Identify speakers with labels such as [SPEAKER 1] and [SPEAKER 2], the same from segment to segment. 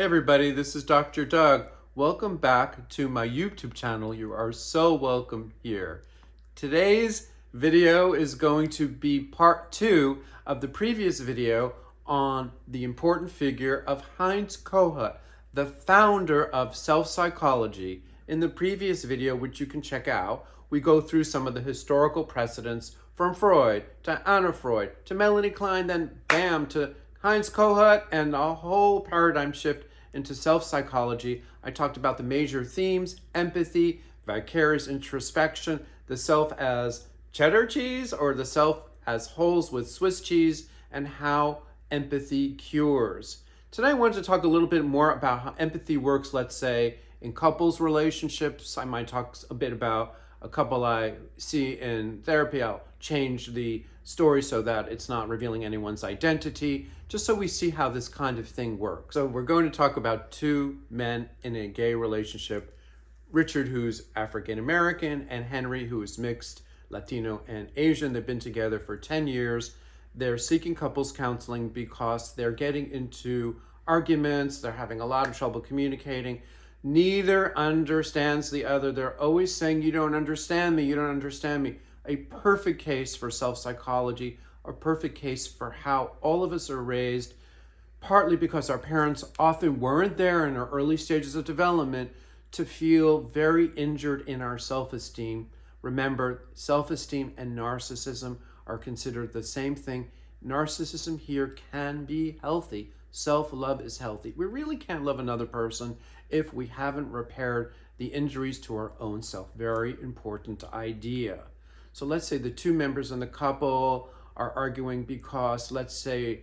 [SPEAKER 1] everybody, this is Dr. Doug. Welcome back to my YouTube channel. You are so welcome here. Today's video is going to be part 2 of the previous video on the important figure of Heinz Kohut, the founder of self-psychology. In the previous video, which you can check out, we go through some of the historical precedents from Freud to Anna Freud to Melanie Klein, then bam, to Heinz Kohut, and a whole paradigm shift into self-psychology. I talked about the major themes: empathy, vicarious introspection, the self as cheddar cheese or the self as holes with Swiss cheese, and how empathy cures. Today I wanted to talk a little bit more about how empathy works, let's say, in couples relationships. I might talk a bit about a couple I see in therapy. I'll change the story so that it's not revealing anyone's identity, just so we see how this kind of thing works. So we're going to talk about two men in a gay relationship: Richard, who's African American, and Henry, who is mixed Latino and Asian. They've been together for 10 years. They're seeking couples counseling because they're getting into arguments. They're having a lot of trouble communicating. Neither understands the other. They're always saying, "You don't understand me, you don't understand me." A perfect case for self-psychology, a perfect case for how all of us are raised, partly because our parents often weren't there in our early stages of development, to feel very injured in our self-esteem. Remember, self-esteem and narcissism are considered the same thing. Narcissism here can be healthy. Self-love is healthy. We really can't love another person if we haven't repaired the injuries to our own self. Very important idea. So let's say the two members in the couple are arguing because, let's say,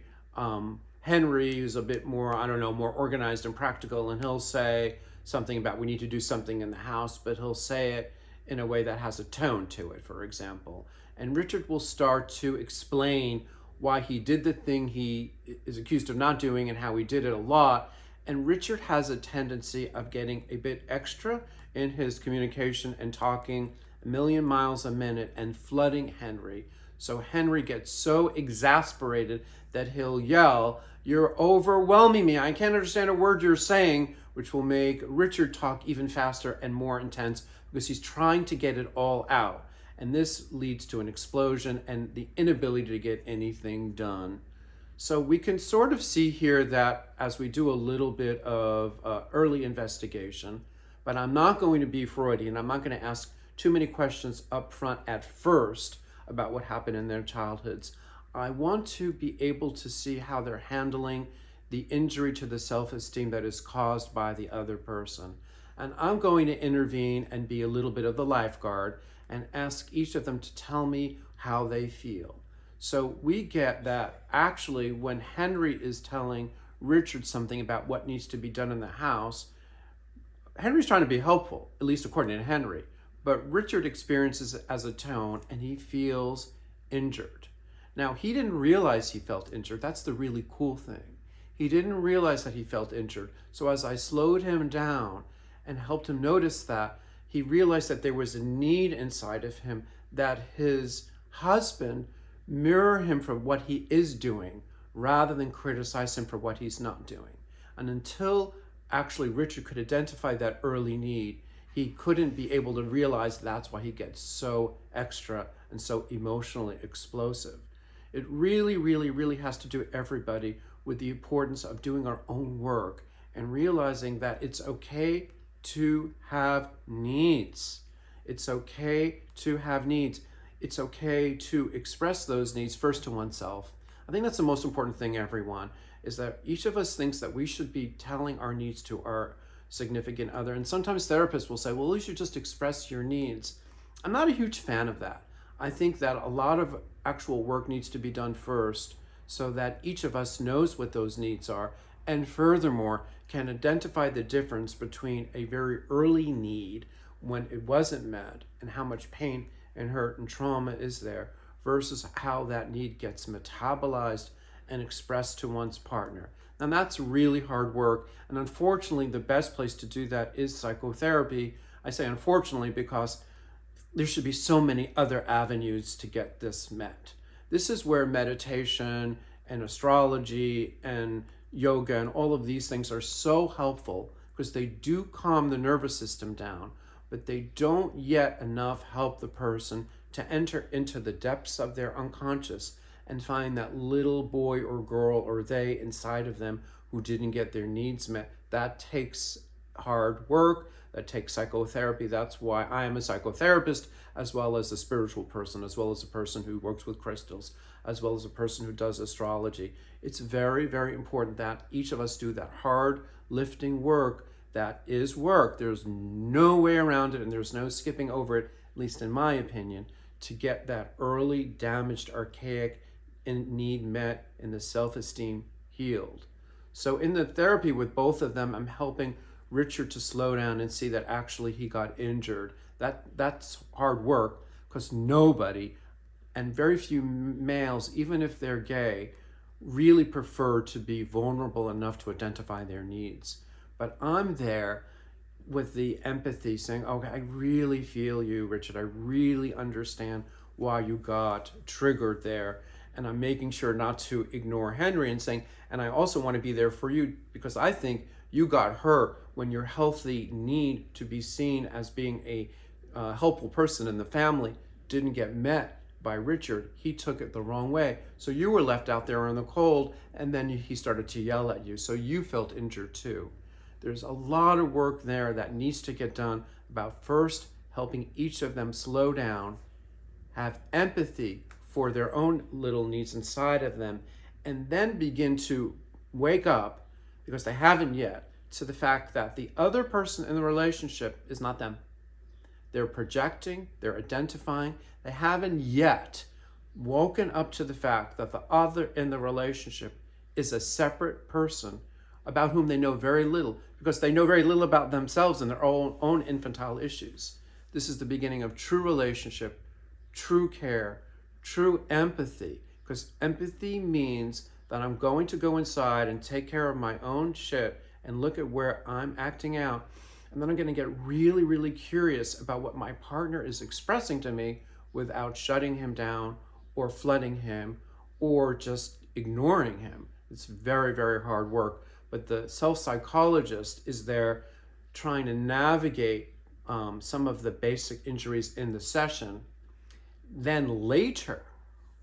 [SPEAKER 1] Henry is a bit more, more organized and practical, and he'll say something about we need to do something in the house, but he'll say it in a way that has a tone to it, for example. And Richard will start to explain why he did the thing he is accused of not doing and how he did it a lot. And Richard has a tendency of getting a bit extra in his communication and talking a million miles a minute and flooding Henry. So Henry gets so exasperated that he'll yell, "You're overwhelming me. I can't understand a word you're saying," which will make Richard talk even faster and more intense because he's trying to get it all out. And this leads to an explosion and the inability to get anything done. So we can sort of see here that as we do a little bit of early investigation, but I'm not going to be Freudian. I'm not going to ask too many questions up front at first about what happened in their childhoods. I want to be able to see how they're handling the injury to the self-esteem that is caused by the other person. And I'm going to intervene and be a little bit of the lifeguard and ask each of them to tell me how they feel. So we get that actually when Henry is telling Richard something about what needs to be done in the house, Henry's trying to be helpful, at least according to Henry, but Richard experiences it as a tone and he feels injured. Now, he didn't realize he felt injured. That's the really cool thing. He didn't realize that he felt injured. So as I slowed him down and helped him notice that, he realized that there was a need inside of him that his husband mirror him for what he is doing rather than criticize him for what he's not doing. And until actually Richard could identify that early need, he couldn't be able to realize that's why he gets so extra and so emotionally explosive. It really, really, really has to do, everybody, with the importance of doing our own work and realizing that it's okay to have needs. It's okay to have needs. It's okay to express those needs first to oneself. I think that's the most important thing, everyone, is that each of us thinks that we should be telling our needs to our significant other. And sometimes therapists will say, well, you should just express your needs. I'm not a huge fan of that. I think that a lot of actual work needs to be done first so that each of us knows what those needs are, and furthermore can identify the difference between a very early need when it wasn't met and how much pain and hurt and trauma is there versus how that need gets metabolized and expressed to one's partner. And that's really hard work. And unfortunately, the best place to do that is psychotherapy. I say unfortunately because there should be so many other avenues to get this met. This is where meditation and astrology and yoga and all of these things are so helpful because they do calm the nervous system down, but they don't yet enough help the person to enter into the depths of their unconscious and find that little boy or girl or they inside of them who didn't get their needs met. That takes hard work, that takes psychotherapy. That's why I am a psychotherapist, as well as a spiritual person, as well as a person who works with crystals, as well as a person who does astrology. It's very, very important that each of us do that hard lifting work. That is work. There's no way around it, and there's no skipping over it, at least in my opinion, to get that early damaged, archaic need met and the self-esteem healed. So in the therapy with both of them, I'm helping Richard to slow down and see that actually he got injured. That's hard work, because nobody, and very few males, even if they're gay, really prefer to be vulnerable enough to identify their needs. But I'm there with the empathy, saying, okay, I really feel you, Richard. I really understand why you got triggered there. And I'm making sure not to ignore Henry and saying, and I also want to be there for you because I think you got hurt when your healthy need to be seen as being a helpful person in the family didn't get met by Richard. He took it the wrong way. So you were left out there in the cold, and then he started to yell at you. So you felt injured too. There's a lot of work there that needs to get done about first helping each of them slow down, have empathy for their own little needs inside of them, and then begin to wake up, because they haven't yet, to the fact that the other person in the relationship is not them. They're projecting, they're identifying, they haven't yet woken up to the fact that the other in the relationship is a separate person about whom they know very little, because they know very little about themselves and their own infantile issues. This is the beginning of true relationship, true care, true empathy, because empathy means that I'm going to go inside and take care of my own shit and look at where I'm acting out. And then I'm going to get really, really curious about what my partner is expressing to me without shutting him down or flooding him or just ignoring him. It's very, very hard work. But the self-psychologist is there trying to navigate some of the basic injuries in the session. Then later,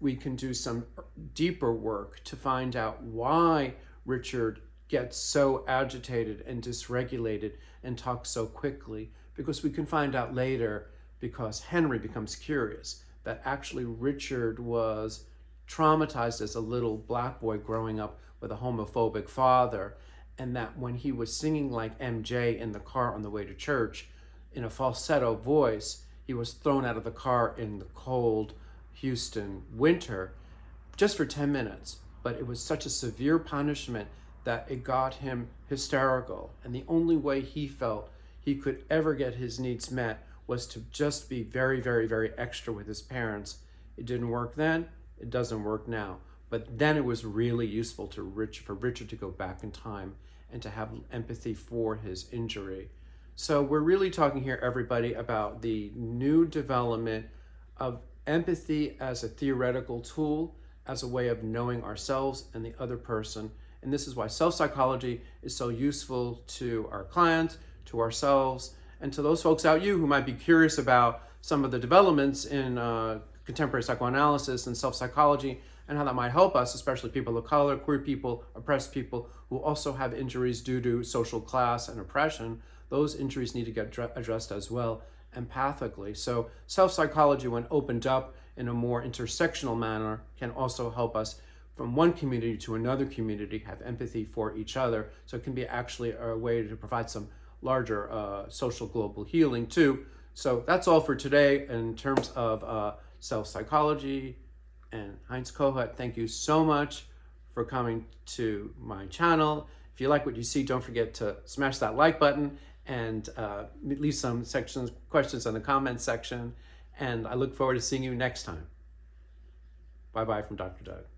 [SPEAKER 1] we can do some deeper work to find out why Richard gets so agitated and dysregulated and talks so quickly, because we can find out later, because Henry becomes curious, that actually Richard was traumatized as a little black boy growing up with a homophobic father, and that when he was singing like MJ in the car on the way to church in a falsetto voice, he was thrown out of the car in the cold Houston winter just for 10 minutes. But it was such a severe punishment that it got him hysterical. And the only way he felt he could ever get his needs met was to just be very, very, very extra with his parents. It didn't work then, it doesn't work now. But then it was really useful for Richard to go back in time and to have empathy for his injury. So we're really talking here, everybody, about the new development of empathy as a theoretical tool, as a way of knowing ourselves and the other person. And this is why self-psychology is so useful to our clients, to ourselves, and to those folks out you who might be curious about some of the developments in contemporary psychoanalysis and self-psychology and how that might help us, especially people of color, queer people, oppressed people who also have injuries due to social class and oppression. Those injuries need to get addressed as well, empathically. So self-psychology, when opened up in a more intersectional manner, can also help us from one community to another community have empathy for each other. So it can be actually a way to provide some larger social global healing too. So that's all for today in terms of self-psychology. And Heinz Kohut, thank you so much for coming to my channel. If you like what you see, don't forget to smash that like button and leave some questions in the comments section. And I look forward to seeing you next time. Bye-bye from Dr. Doug.